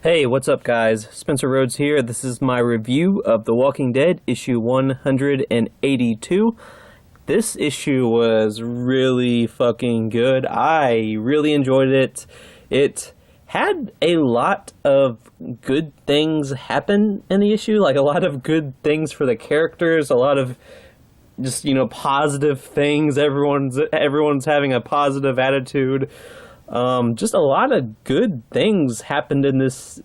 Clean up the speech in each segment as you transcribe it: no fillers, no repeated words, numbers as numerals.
Hey, what's up, guys? Spencer Rhodes here. This is my review of The Walking Dead, issue 182. This issue was really fucking good. I really enjoyed it. It had a lot of good things happen in the issue, like a lot of good things for the characters, a lot of just, positive things. Everyone's having a positive attitude. Just a lot of good things happened in this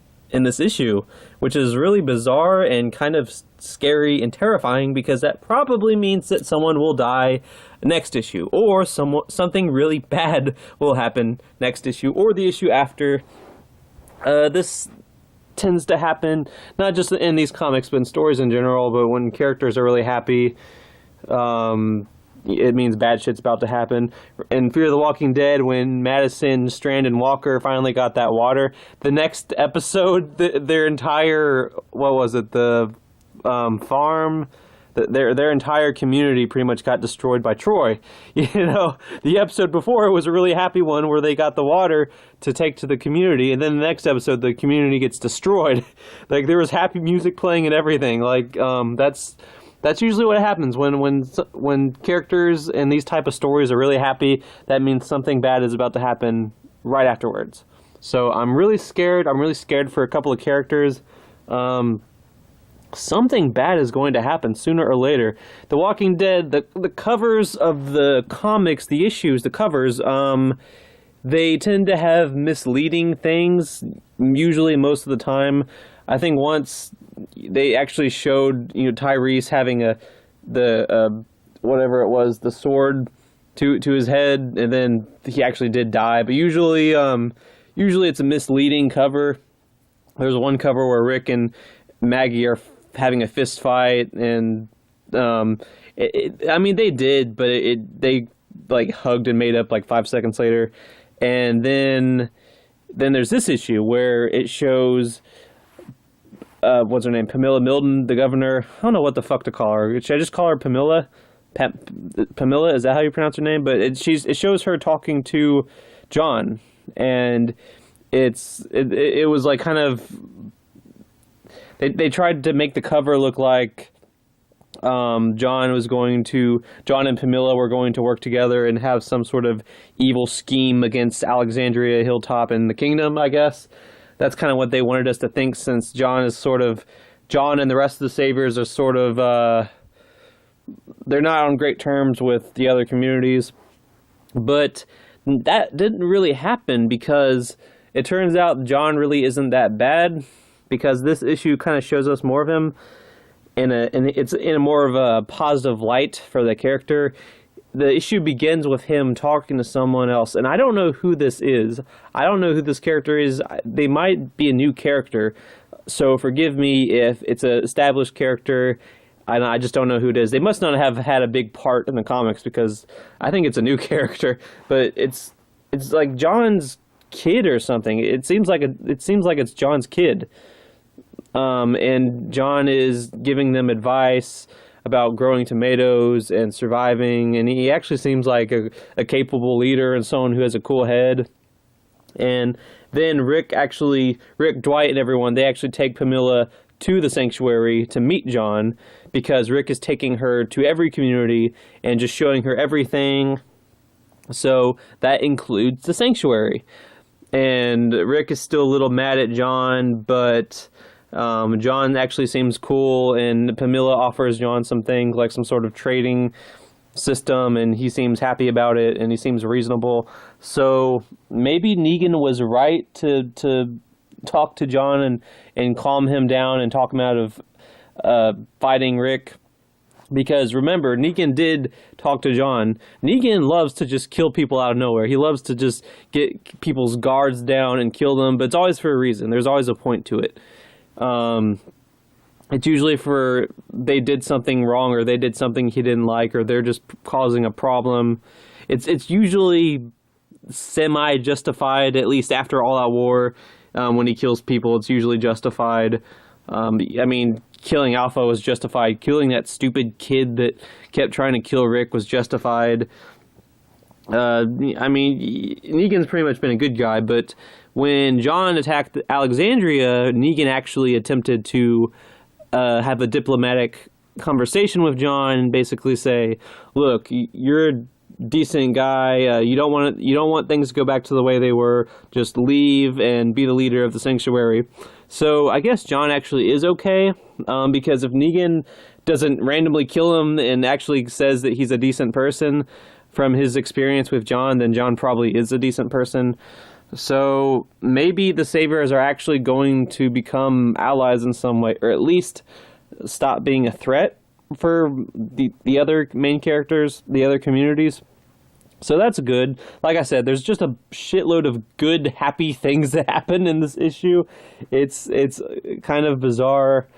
issue, which is really bizarre and kind of scary and terrifying, because that probably means that someone will die next issue, or something really bad will happen next issue, or the issue after. This tends to happen not just in these comics, but in stories in general. But when characters are really happy, it means bad shit's about to happen. In Fear the Walking Dead, when Madison, Strand, and Walker finally got that water, the next episode, their entire, farm, their entire community pretty much got destroyed by Troy. The episode before was a really happy one where they got the water to take to the community, and then the next episode, the community gets destroyed. Like, there was happy music playing and everything. Like, that's usually what happens when characters in these type of stories are really happy. That means something bad is about to happen right afterwards. So I'm really scared. I'm really scared for a couple of characters. Something bad is going to happen sooner or later. The Walking Dead, the covers of the comics, the issues, the covers, they tend to have misleading things, usually most of the time. I think once they actually showed, Tyrese having the sword to his head, and then he actually did die. But usually it's a misleading cover. There's one cover where Rick and Maggie are having a fist fight, and they did, but they like hugged and made up like 5 seconds later. And then there's this issue where it shows what's her name? Pamela Milton, the governor. I don't know what the fuck to call her. Should I just call her Pamela? Pamela, is that how you pronounce her name? But it shows her talking to John, and it was like kind of, they tried to make the cover look like John and Pamela were going to work together and have some sort of evil scheme against Alexandria Hilltop and the Kingdom, I guess. That's kind of what they wanted us to think, since John and the rest of the Saviors are sort of, they're not on great terms with the other communities. But that didn't really happen, because it turns out John really isn't that bad, because this issue kind of shows us more of him it's in a more of a positive light for the character. The issue begins with him talking to someone else, and I don't know who this is. I don't know who this character is. They might be a new character, so forgive me if it's an established character, and I just don't know who it is. They must not have had a big part in the comics, because I think it's a new character, but it's like John's kid or something. It seems like it's John's kid, and John is giving them advice about growing tomatoes and surviving, and he actually seems like a capable leader and someone who has a cool head. And then Rick, Dwight, and everyone, they actually take Pamela to the sanctuary to meet John, because Rick is taking her to every community and just showing her everything. So that includes the sanctuary. And Rick is still a little mad at John, but John actually seems cool, and Pamela offers John some things, like some sort of trading system, and he seems happy about it, and he seems reasonable. So maybe Negan was right to talk to John and calm him down and talk him out of fighting Rick. Because remember, Negan did talk to John. Negan loves to just kill people out of nowhere. He loves to just get people's guards down and kill them, but it's always for a reason. There's always a point to it. It's usually for they did something wrong, or they did something he didn't like, or they're just causing a problem. It's usually semi-justified, at least after All Out War. When he kills people, it's usually justified. Killing Alpha was justified. Killing that stupid kid that kept trying to kill Rick was justified. Negan's pretty much been a good guy, but when John attacked Alexandria, Negan actually attempted to have a diplomatic conversation with John and basically say, "Look, you're a decent guy. You don't want things to go back to the way they were. Just leave and be the leader of the sanctuary." So I guess John actually is okay, because if Negan doesn't randomly kill him and actually says that he's a decent person from his experience with John, then John probably is a decent person. So maybe the Saviors are actually going to become allies in some way, or at least stop being a threat for the other main characters, the other communities. So that's good. Like I said, there's just a shitload of good, happy things that happen in this issue. It's kind of bizarre.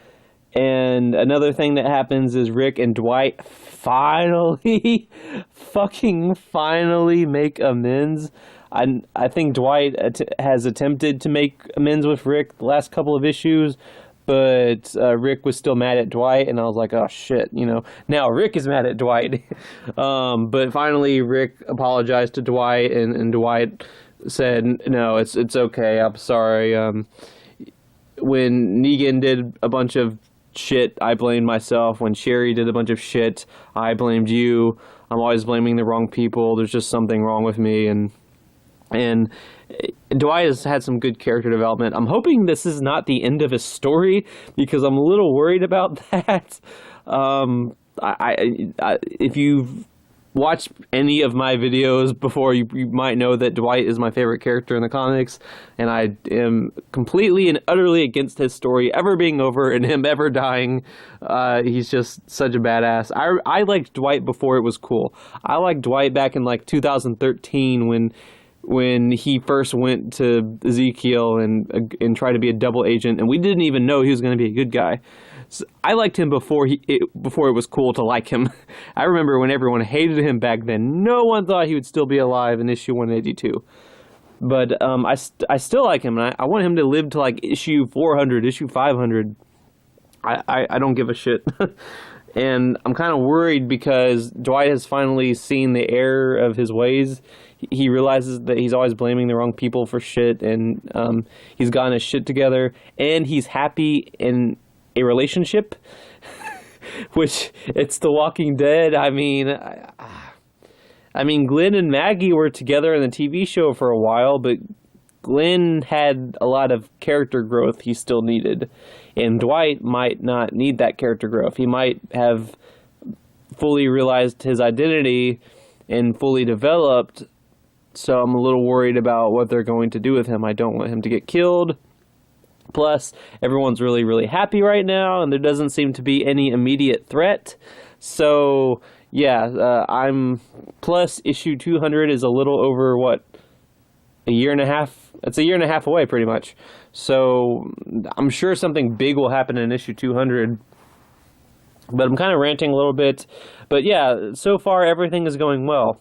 And another thing that happens is Rick and Dwight finally, fucking finally make amends. I think Dwight has attempted to make amends with Rick the last couple of issues, but Rick was still mad at Dwight, and I was like, oh shit, now Rick is mad at Dwight. But finally Rick apologized to Dwight, and Dwight said, no, it's okay, I'm sorry. When Negan did a bunch of shit, I blamed myself. When Sherry did a bunch of shit, I blamed you. I'm always blaming the wrong people. There's just something wrong with me, and Dwight has had some good character development. I'm hoping this is not the end of his story, because I'm a little worried about that. If you've watched any of my videos before, you might know that Dwight is my favorite character in the comics, and I am completely and utterly against his story ever being over and him ever dying. He's just such a badass. I liked Dwight before it was cool. I liked Dwight back in like 2013 when he first went to Ezekiel and tried to be a double agent, and we didn't even know he was going to be a good guy. So I liked him before it was cool to like him. I remember when everyone hated him back then. No one thought he would still be alive in issue 182. But I still like him, and I want him to live to like issue 400, issue 500. I don't give a shit. And I'm kind of worried because Dwight has finally seen the error of his ways. He realizes that he's always blaming the wrong people for shit, and he's gotten his shit together, and he's happy in a relationship, which it's The Walking Dead. I mean, Glenn and Maggie were together in the TV show for a while, but Glenn had a lot of character growth he still needed, and Dwight might not need that character growth. He might have fully realized his identity and fully developed, so I'm a little worried about what they're going to do with him. I don't want him to get killed. Plus, everyone's really, really happy right now, and there doesn't seem to be any immediate threat. So, yeah, plus issue 200 is a little over, a year and a half? It's a year and a half away, pretty much. So, I'm sure something big will happen in issue 200. But I'm kind of ranting a little bit. But yeah, so far everything is going well.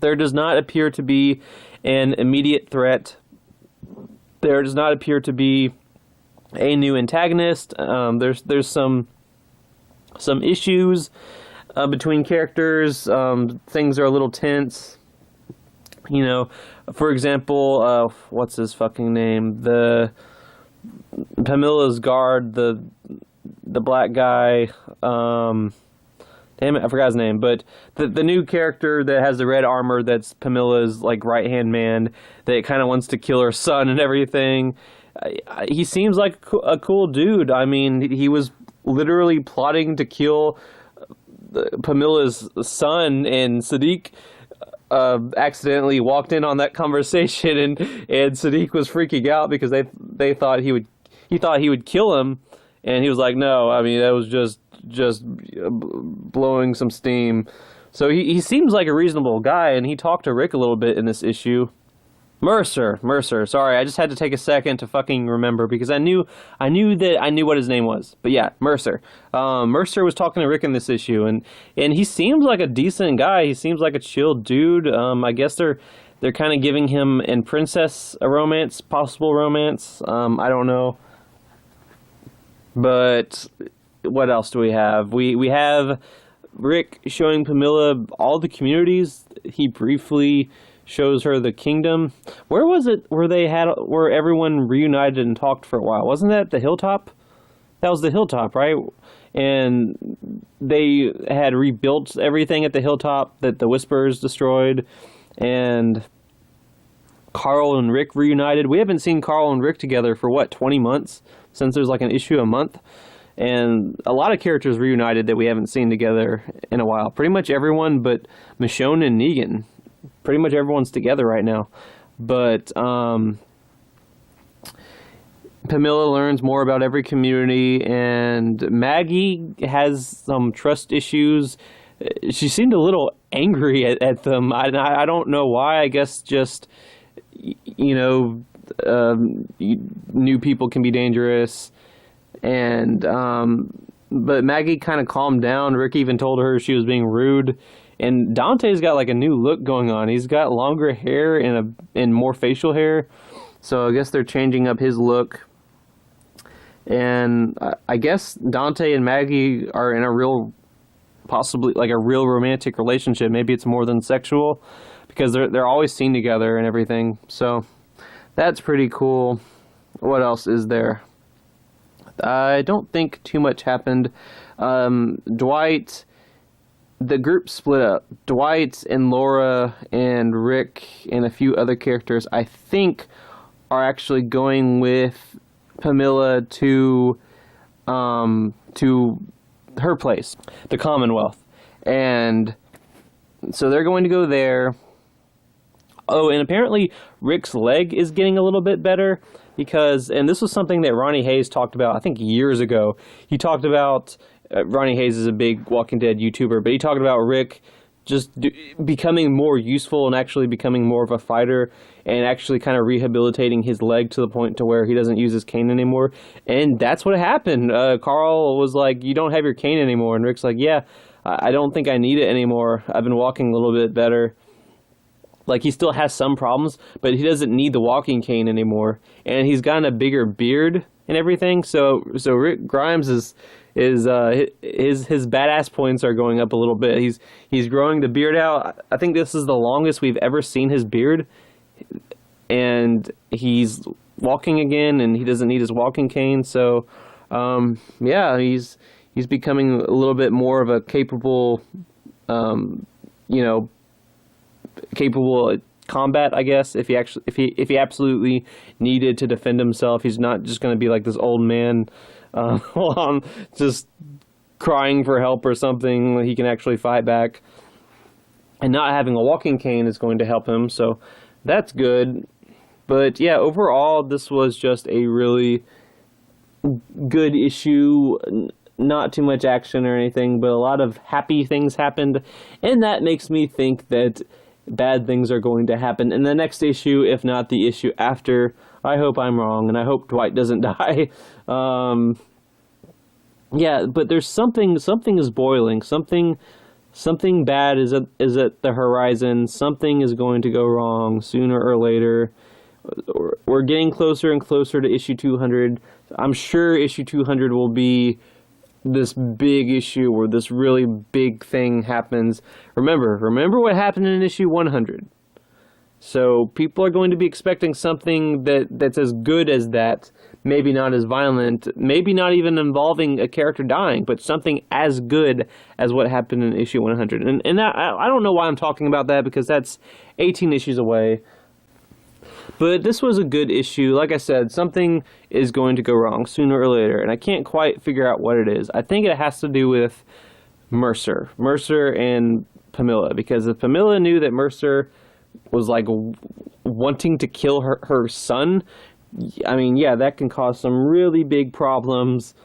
There does not appear to be an immediate threat. There does not appear to be a new antagonist. There's some issues between characters. Things are a little tense. For example, what's his fucking name? Pamila's guard, the black guy. Damn it, I forgot his name. But the new character that has the red armor, that's Pamila's like right-hand man, that kind of wants to kill her son and everything. He seems like a cool dude. I mean, he was literally plotting to kill Pamila's son, and Sadiq accidentally walked in on that conversation, and Sadiq was freaking out because they thought he would kill him, and he was like, no, I mean, that was just blowing some steam. So he seems like a reasonable guy, and he talked to Rick a little bit in this issue. Mercer. Sorry, I just had to take a second to fucking remember because I knew what his name was. But yeah, Mercer. Mercer was talking to Rick in this issue, and he seems like a decent guy. He seems like a chill dude. I guess they're kind of giving him and Princess a romance, possible romance. I don't know. But what else do we have? We have Rick showing Pamela all the communities he briefly shows her the kingdom. Where was it where everyone reunited and talked for a while? Wasn't that the hilltop? That was the hilltop, right? And they had rebuilt everything at the hilltop that the Whisperers destroyed, and Carl and Rick reunited. We haven't seen Carl and Rick together for, 20 months? Since there's like an issue a month. And a lot of characters reunited that we haven't seen together in a while. Pretty much everyone but Michonne and Negan. Pretty much everyone's together right now. But Pamela learns more about every community, and Maggie has some trust issues. She seemed a little angry at them. I don't know why. I guess just, new people can be dangerous. And but Maggie kind of calmed down. Rick even told her she was being rude. And Dante's got like a new look going on. He's got longer hair and more facial hair. So I guess they're changing up his look. And I guess Dante and Maggie are in possibly like a real romantic relationship. Maybe it's more than sexual, because they're always seen together and everything. So that's pretty cool. What else is there? I don't think too much happened. Dwight, the group split up. Dwight and Laura and Rick and a few other characters, I think, are actually going with Pamela to her place, the Commonwealth. And so they're going to go there. Oh, and apparently Rick's leg is getting a little bit better, because, and this was something that Ronnie Hayes talked about, I think years ago. He talked about, Ronnie Hayes is a big Walking Dead YouTuber, but he talked about Rick just becoming more useful and actually becoming more of a fighter, and actually kind of rehabilitating his leg to the point to where he doesn't use his cane anymore. And that's what happened. Carl was like, "You don't have your cane anymore." And Rick's like, "Yeah, I don't think I need it anymore. I've been walking a little bit better." Like, he still has some problems, but he doesn't need the walking cane anymore. And he's gotten a bigger beard and everything. So Rick Grimes is his badass points are going up a little bit. He's growing the beard out. I think this is the longest we've ever seen his beard. And he's walking again, and he doesn't need his walking cane. So yeah, he's becoming a little bit more of a capable capable at combat, I guess. If he absolutely needed to defend himself, he's not just going to be like this old man just crying for help or something. He can actually fight back, and not having a walking cane is going to help him, so that's good. But yeah, overall, this was just a really good issue. Not too much action or anything, but a lot of happy things happened, and that makes me think that bad things are going to happen in the next issue, if not the issue after. I hope I'm wrong, and I hope Dwight doesn't die. Yeah, but there's something is boiling. Something bad is at the horizon. Something is going to go wrong sooner or later. We're getting closer and closer to issue 200. I'm sure issue 200 will be this big issue where this really big thing happens. Remember what happened in issue 100. So people are going to be expecting something that's as good as that. Maybe not as violent, maybe not even involving a character dying, but something as good as what happened in issue 100. And that, I don't know why I'm talking about that, because that's 18 issues away. But this was a good issue. Like I said, something is going to go wrong sooner or later, and I can't quite figure out what it is. I think it has to do with Mercer and Pamela, because if Pamela knew that Mercer was like wanting to kill her son, I mean, yeah, that can cause some really big problems.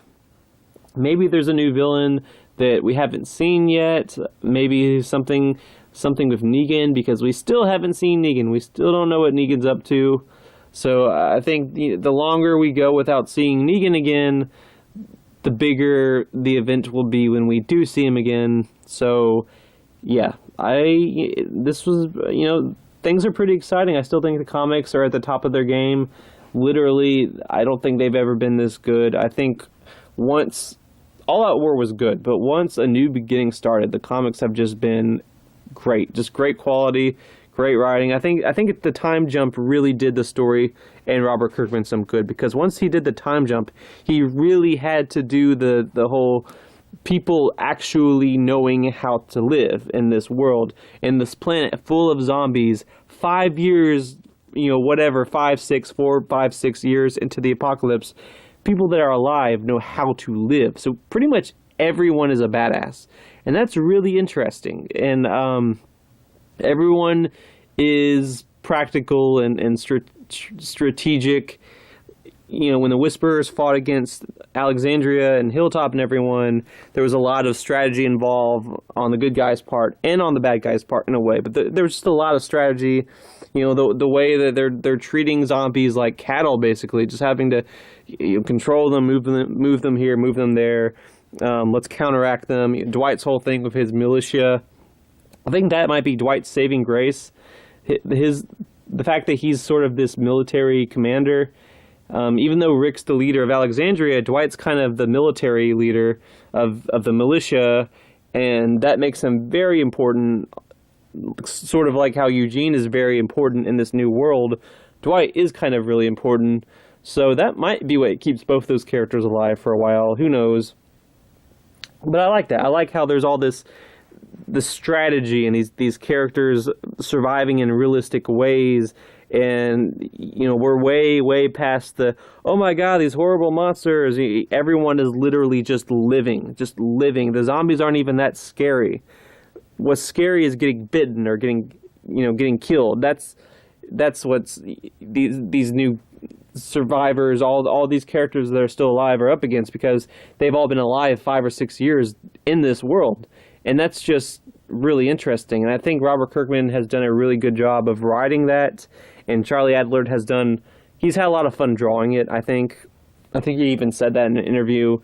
Maybe there's a new villain that we haven't seen yet. Maybe something with Negan, because we still haven't seen Negan. We still don't know what Negan's up to. So I think the longer we go without seeing Negan again, the bigger the event will be when we do see him again. So yeah, this was, things are pretty exciting. I still think the comics are at the top of their game. Literally, I don't think they've ever been this good. I think once All Out War was good, but once A New Beginning started, the comics have just been great. Just great quality, great writing. I think the time jump really did the story and Robert Kirkman some good, because once he did the time jump, he really had to do the whole people actually knowing how to live in this world, in this planet full of zombies, 5 years, whatever, 4, 5, 6 years into the apocalypse, people that are alive know how to live. So pretty much everyone is a badass. And that's really interesting. And everyone is practical and strategic. When the Whisperers fought against Alexandria and Hilltop and everyone, there was a lot of strategy involved on the good guys' part and on the bad guys' part in a way. But there was just a lot of strategy. The way that they're treating zombies like cattle, basically, just having to control them, move them here, move them there. Let's counteract them. Dwight's whole thing with his militia, I think that might be Dwight's saving grace. The fact that he's sort of this military commander. Even though Rick's the leader of Alexandria, Dwight's kind of the military leader of the militia, and that makes him very important, sort of like how Eugene is very important in this new world. Dwight is kind of really important, so that might be what keeps both those characters alive for a while. Who knows? But I like that. I like how there's all the strategy and these characters surviving in realistic ways. And, we're way past oh my God, these horrible monsters. Everyone is literally just living. The zombies aren't even that scary. What's scary is getting bitten or getting killed. That's what's these new survivors, all these characters that are still alive are up against, because they've all been alive 5 or 6 years in this world. And that's just really interesting. And I think Robert Kirkman has done a really good job of writing that. And Charlie Adlard he's had a lot of fun drawing it, I think. I think he even said that in an interview.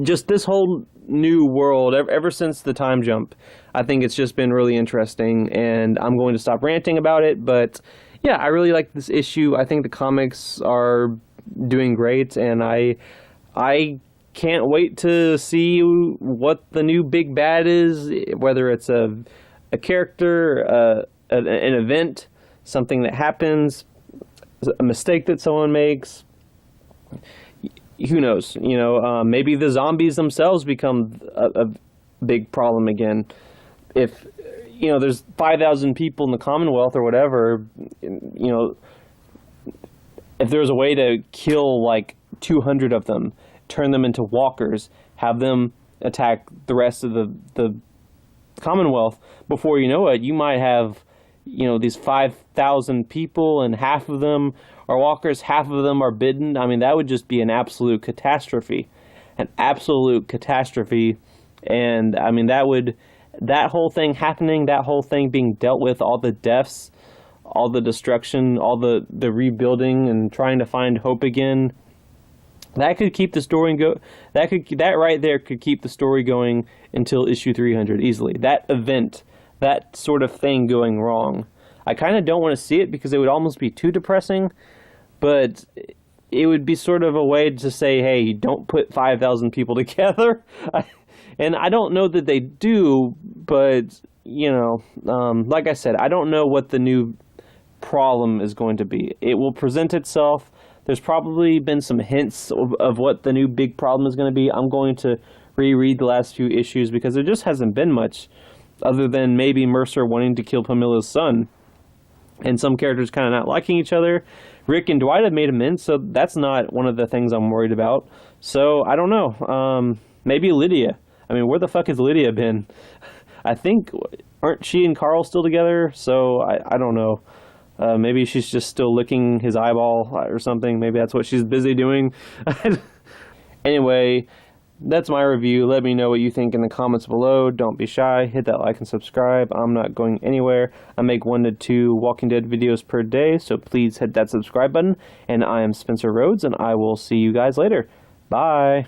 Just this whole new world, ever since the time jump, I think it's just been really interesting. And I'm going to stop ranting about it. But yeah, I really like this issue. I think the comics are doing great. And I can't wait to see what the new big bad is, whether it's a character, an event, something that happens, a mistake that someone makes. Who knows? Maybe the zombies themselves become a big problem again. If there's 5,000 people in the Commonwealth or whatever, if there's a way to kill like 200 of them, turn them into walkers, have them attack the rest of the Commonwealth, before you know it, you might have these 5,000 people, and half of them are walkers, half of them are bidden. I mean, that would just be an absolute catastrophe. And I mean, that whole thing happening, that whole thing being dealt with, all the deaths, all the destruction, all the rebuilding and trying to find hope again, that could keep the story that right there could keep the story going until issue 300 easily. That event, that sort of thing going wrong. I kind of don't want to see it because it would almost be too depressing, but it would be sort of a way to say, hey, don't put 5,000 people together. And I don't know that they do, but, like I said, I don't know what the new problem is going to be. It will present itself. There's probably been some hints of what the new big problem is going to be. I'm going to reread the last few issues because there just hasn't been much other than maybe Mercer wanting to kill Pamila's son and some characters kind of not liking each other. Rick and Dwight have made amends, so that's not one of the things I'm worried about. So I don't know. Maybe Lydia. I mean, where the fuck has Lydia been? I think, aren't she and Carl still together? So I don't know. Maybe she's just still licking his eyeball or something. Maybe that's what she's busy doing. Anyway, that's my review. Let me know what you think in the comments below. Don't be shy. Hit that like and subscribe. I'm not going anywhere. I make 1 to 2 Walking Dead videos per day, so please hit that subscribe button. And I am Spencer Rhodes, and I will see you guys later. Bye.